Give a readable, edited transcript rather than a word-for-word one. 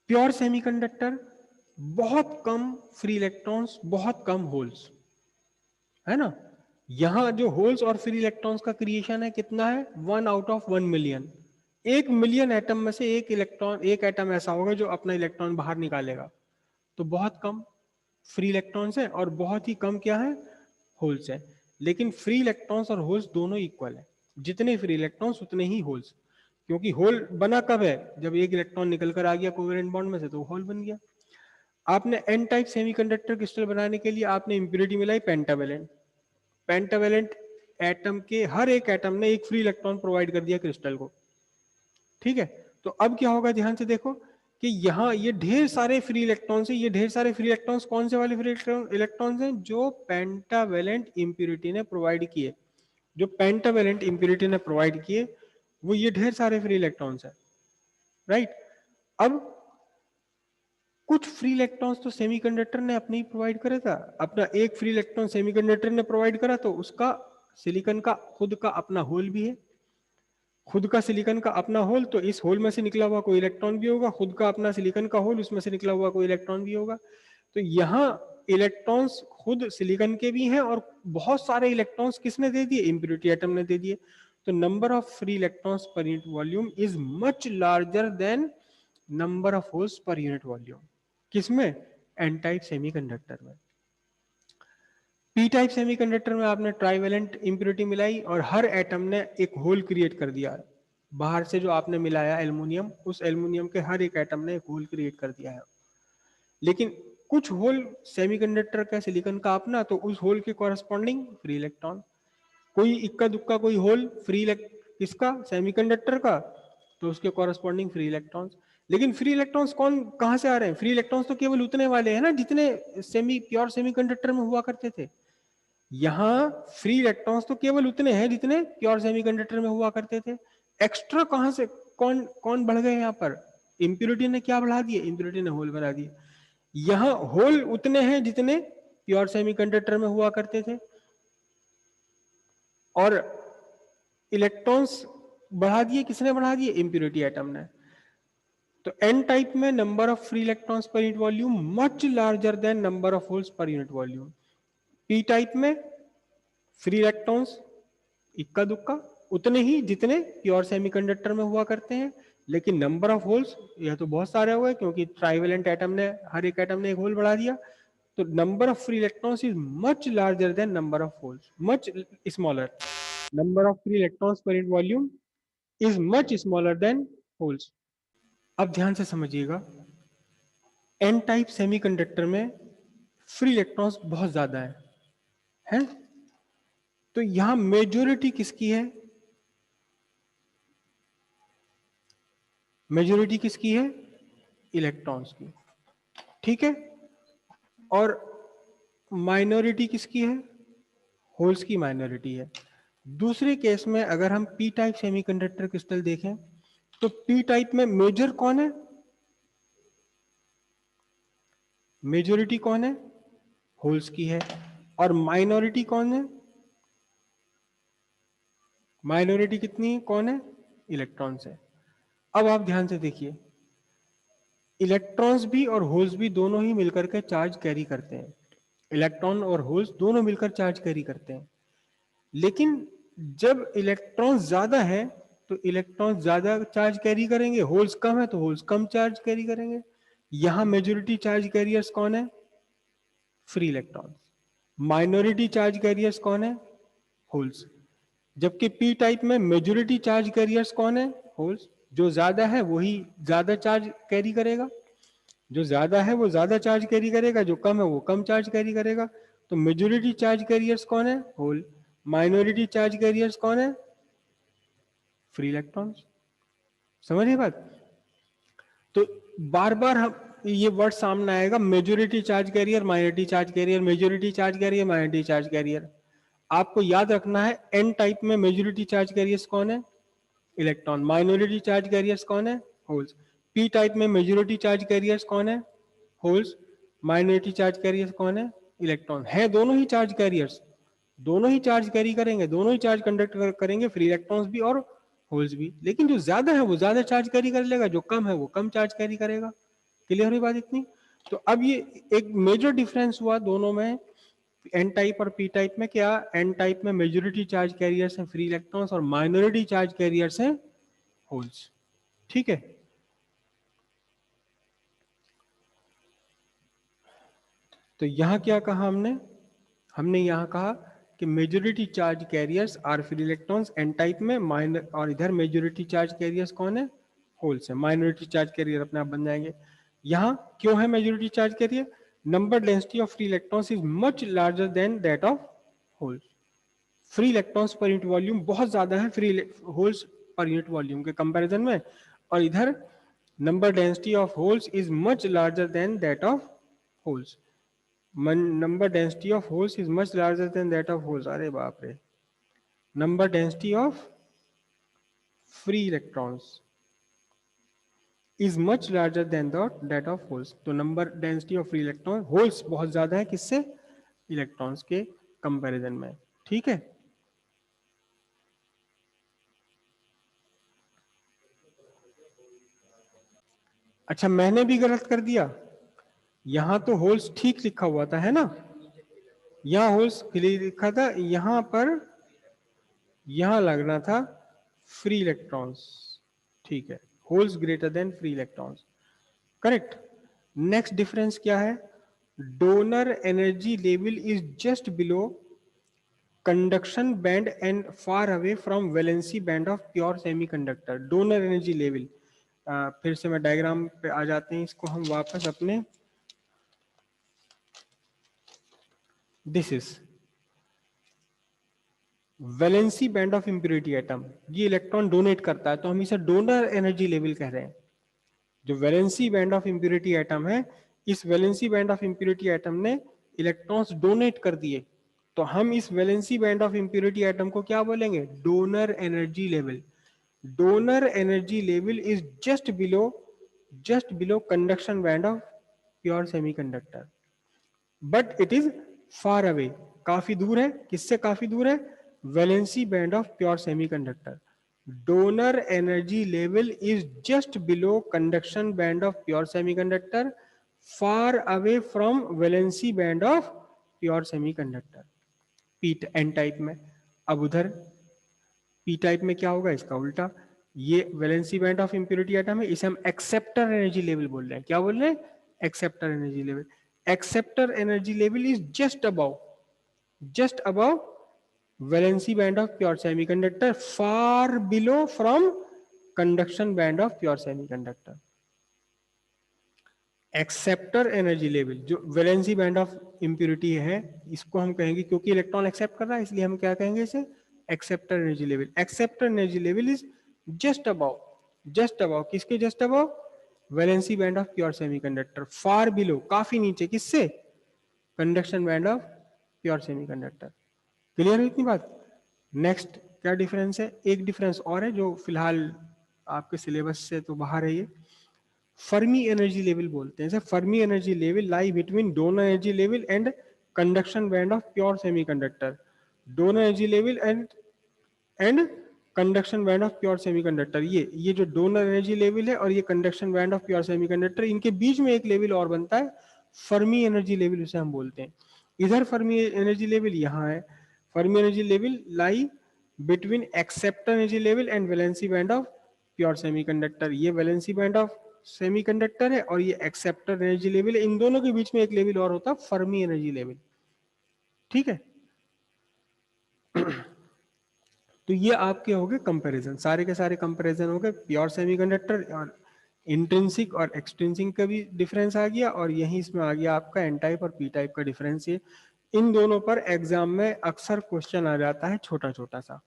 Pure semiconductor, बहुत कम free electrons, बहुत कम holes, है ना। यहां जो होल्स और फ्री इलेक्ट्रॉन्स का क्रिएशन है कितना है, 1/1 मिलियन। 1 मिलियन एटम में से एक इलेक्ट्रॉन, एक एटम ऐसा होगा जो अपना इलेक्ट्रॉन बाहर निकालेगा। तो बहुत कम फ्री इलेक्ट्रॉन्स है और बहुत ही कम क्या है, होल्स है। लेकिन फ्री इलेक्ट्रॉन्स और होल्स दोनों इक्वल है, जितने फ्री इलेक्ट्रॉन्स उतने ही होल्स। क्योंकि होल बना कब है, जब एक इलेक्ट्रॉन निकल कर आ गया कोवेलेंट बॉन्ड में से, तो होल बन गया। आपने एन टाइप सेमीकंडक्टर क्रिस्टल बनाने के लिए आपने इंप्योरिटी मिलाई पेंटावेलेंट। पेंटावेलेंट एटम के हर एक एटम ने एक फ्री इलेक्ट्रॉन प्रोवाइड कर दिया क्रिस्टल को, ठीक है। तो अब क्या होगा, ध्यान से देखो कि यहाँ ये ढेर सारे फ्री इलेक्ट्रॉन्स हैं। ये ढेर सारे फ्री इलेक्ट्रॉन्स कौन से वाले फ्री इलेक्ट्रॉन्स हैं, जो पेंटावेलेंट इंप्योरिटी ने प्रोवाइड किए। जो पेंटावेलेंट इंप्योरिटी ने प्रोवाइड किए वो ये ढेर सारे फ्री इलेक्ट्रॉन्स हैं, राइट। अब कुछ फ्री इलेक्ट्रॉन्स तो सेमीकंडक्टर ने अपने ही प्रोवाइड करा था। अपना एक फ्री इलेक्ट्रॉन सेमीकंडक्टर ने प्रोवाइड करा, तो उसका सिलिकॉन का खुद का अपना होल भी है। खुद का सिलिकॉन का अपना होल, तो इस होल में से निकला हुआ कोई इलेक्ट्रॉन भी होगा। खुद का अपना सिलिकॉन का होल, उसमें से निकला हुआ कोई इलेक्ट्रॉन भी होगा। तो यहाँ इलेक्ट्रॉन्स खुद सिलिकॉन के भी हैं और बहुत सारे इलेक्ट्रॉन्स किसने दे दिए, इम्प्योरिटी एटम ने दे दिए। तो number of free electrons per unit volume is much larger than number of holes per unit volume. किसमें, एन टाइप सेमीकंडक्टर में। पी टाइप सेमीकंडक्टर में आपने ट्राइवेलेंट इंप्योरिटी मिलाई और हर एटम ने एक होल क्रिएट कर दिया। बाहर से जो आपने मिलाया एल्युमिनियम, उस एल्युमिनियम के हर एक एटम ने एक होल क्रिएट कर दिया है। लेकिन कुछ होल सेमीकंडक्टर का सिलिकॉन का अपना, तो उस होल के कॉरस्पॉन्डिंग फ्री इलेक्ट्रॉन। कोई इक्का दुक्का कोई होल फ्री इसका सेमीकंडक्टर का, तो उसके कॉरस्पॉन्डिंग फ्री इलेक्ट्रॉन्स। लेकिन फ्री इलेक्ट्रॉन्स कौन कहां से आ रहे हैं, फ्री इलेक्ट्रॉन्स तो केवल उतने वाले हैं ना जितने प्योर सेमीकंडक्टर में हुआ करते थे। यहां फ्री इलेक्ट्रॉन्स तो केवल उतने हैं जितने प्योर सेमीकंडक्टर में हुआ करते थे। एक्स्ट्रा कहां से, कौन कौन बढ़ गए यहां पर, इंप्योरिटी ने क्या बढ़ा दिए, इंप्योरिटी ने होल बढ़ा दिए। यहां होल उतने हैं जितने प्योर सेमीकंडक्टर में हुआ करते थे, और इलेक्ट्रॉन्स बढ़ा दिए किसने, बढ़ा दिए इंप्योरिटी एटम ने। तो एन टाइप में number of free electrons per unit volume much larger than number of holes per unit volume. P type में फ्री इलेक्ट्रॉन्स इक्का दुक्का उतने ही जितने प्योर सेमीकंडक्टर में हुआ करते हैं, लेकिन नंबर ऑफ होल्स यह तो बहुत सारे हुए, क्योंकि ट्राइवेलेंट एटम ने, हर एक एटम ने एक होल बढ़ा दिया। तो number of free electrons is much larger than number of holes, much smaller. Number of free electrons per unit volume is much smaller than holes. अब ध्यान से समझिएगा, एन टाइप सेमीकंडक्टर में फ्री इलेक्ट्रॉन्स बहुत ज्यादा है? तो यहां मेजोरिटी किसकी है, मेजोरिटी किसकी है, इलेक्ट्रॉन्स की, ठीक है। और माइनॉरिटी किसकी है, होल्स की माइनॉरिटी है। दूसरे केस में अगर हम पी टाइप सेमीकंडक्टर क्रिस्टल देखें, तो पी टाइप में मेजर कौन है, मेजोरिटी कौन है, होल्स की है। और माइनॉरिटी कौन है, माइनॉरिटी कितनी है, कौन है, इलेक्ट्रॉन्स है। अब आप ध्यान से देखिए, इलेक्ट्रॉन्स भी और होल्स भी दोनों ही मिलकर के चार्ज कैरी करते हैं। इलेक्ट्रॉन और होल्स दोनों मिलकर चार्ज कैरी करते हैं। लेकिन जब इलेक्ट्रॉन ज्यादा है तो इलेक्ट्रॉन ज्यादा चार्ज कैरी करेंगे, होल्स कम है तो होल्स कम चार्ज कैरी करेंगे। यहां मेजोरिटी चार्ज कैरियर्स कौन है, free electrons. Minority charge carriers कौन है, होल्स। जबकि पी टाइप में मेजोरिटी चार्ज कैरियर्स कौन है, होल्स। जो ज्यादा है वही ज्यादा चार्ज कैरी करेगा, जो ज्यादा है वो ज्यादा चार्ज कैरी करेगा, जो कम है वो कम चार्ज कैरी करेगा। तो मेजोरिटी चार्ज कैरियर्स कौन है, होल। माइनॉरिटी चार्ज कैरियर्स कौन है, फ्री इलेक्ट्रॉन्स। समझिए बात। तो बार बार हम ये वर्ड सामने आएगा, majority charge carrier, minority charge carrier, majority charge carrier, minority charge carrier. आपको याद रखना है एन टाइप में मेजोरिटी चार्ज कैरियर्स कौन है, इलेक्ट्रॉन। माइनॉरिटी चार्ज कैरियर्स कौन है, होल्स। पी टाइप में मेजोरिटी चार्ज कैरियर्स कौन है, होल्स। माइनॉरिटी चार्ज कैरियर्स कौन है, इलेक्ट्रॉन। है दोनों ही चार्ज कैरियर्स, दोनों ही चार्ज कैरी करेंगे, दोनों ही चार्ज कंडक्ट करेंगे, फ्री इलेक्ट्रॉन्स भी और होल्स भी, लेकिन जो ज्यादा है वो ज्यादा चार्ज कैरी कर लेगा, जो कम है वो कम चार्ज कैरी करेगा। क्लियर हुई बात इतनी? तो अब ये एक मेजर डिफरेंस हुआ दोनों में, एन टाइप और पी टाइप में। क्या? एन टाइप में मेजोरिटी चार्ज कैरियर्स हैं फ्री इलेक्ट्रॉन्स और माइनॉरिटी चार्ज कैरियर्स हैं होल्स। ठीक है, तो यहां क्या कहा हमने? हमने यहां कहा कि majority charge carriers are free electrons N type में, माइनर, और इधर मेजोरिटी चार्ज कैरियर्स कौन है? होल्स है। माइनॉरिटी चार्ज कैरियर अपने आप बन जाएंगे। यहां क्यों है majority charge carrier? Number density of free electrons is much larger than that of holes. Free electrons per unit volume बहुत ज्यादा है free holes per unit volume के कंपैरिजन में, और इधर number density of holes is much larger than that of holes. number density of holes is much larger than that of holes. अरे बाप रे, number density of free electrons is much larger than that of holes. तो number density of free electron holes बहुत ज्यादा है किससे? Electrons के comparison में। ठीक है, अच्छा मैंने भी गलत कर दिया, यहां तो होल्स ठीक लिखा हुआ था, है ना? यहां होल्स क्लियर लिखा था, यहां पर यहां लगना था फ्री इलेक्ट्रॉन्स। ठीक है, holes greater than free electrons, correct. Next difference क्या है? Donor energy level is just below conduction band and far away from valency band of pure semiconductor. Donor energy level, फिर से मैं डायग्राम पे आ जाते हैं, इसको हम वापस अपने, this is valency band of impurity atom. ये इलेक्ट्रॉन डोनेट करता है तो हम इसे डोनर एनर्जी लेवल कह रहे हैं। जो valency band of impurity atom है, इस valency band of impurity atom ने इलेक्ट्रॉन्स डोनेट कर दिए, तो हम इस valency band of impurity atom को क्या बोलेंगे? Donor energy level. Donor energy level is just below conduction band of pure semiconductor, but it is far away, काफी दूर है। किससे काफी दूर है? Valency band of pure semiconductor. Donor energy level is just below conduction band of pure semiconductor, far away from valency band of pure semiconductor. P N type में। अब उधर पी टाइप में क्या होगा? इसका उल्टा। ये valency band of impurity atom है, इसे हम एक्सेप्टर एनर्जी लेवल बोल रहे हैं। क्या बोल रहे हैं? Acceptor energy level. Acceptor energy level is just above valency band of pure semiconductor, far below from conduction band of pure semiconductor. Acceptor energy level जो वैलेंसी बैंड ऑफ इंप्योरिटी है, इसको हम कहेंगे, क्योंकि इलेक्ट्रॉन एक्सेप्ट कर रहा है इसलिए हम क्या कहेंगे इसे? Acceptor energy level. Acceptor energy level is just above किसके? Just above valency band of pure semiconductor, far below काफी नीचे किससे? Conduction band of pure semiconductor. Clear है इतनी बात? नेक्स्ट क्या डिफरेंस है? एक डिफरेंस और है जो फिलहाल आपके सिलेबस से तो बाहर है, ये फर्मी एनर्जी लेवल बोलते हैं। Fermi energy level lie between donor energy level and conduction band of pure semiconductor. Donor energy level and conduction band of pure semiconductor, ये जो डोनर एनर्जी लेवल है और ये conduction band of pure semiconductor, इनके बीच में एक level और बनता है, फर्मी एनर्जी लेवल उसे हम बोलते हैं। इधर फर्मी एनर्जी लेवल यहाँ है। Fermi energy level lie between acceptor energy level and valency band of pure semiconductor. ये वैलेंसी बैंड ऑफ सेमीकंडक्टर है और ये एक्सेप्टर एनर्जी लेवल है। इन दोनों के बीच में एक लेवल और होता है, फर्मी एनर्जी लेवल। ठीक है, तो ये आपके हो गए कंपैरिजन, सारे के सारे कंपैरिजन हो गए। प्योर सेमीकंडक्टर और इंट्रिंसिक और एक्सट्रिंसिक का भी डिफरेंस आ गया, और यही इसमें आ गया आपका एन टाइप और पी टाइप का डिफरेंस। ये इन दोनों पर एग्जाम में अक्सर क्वेश्चन आ जाता है, छोटा छोटा सा।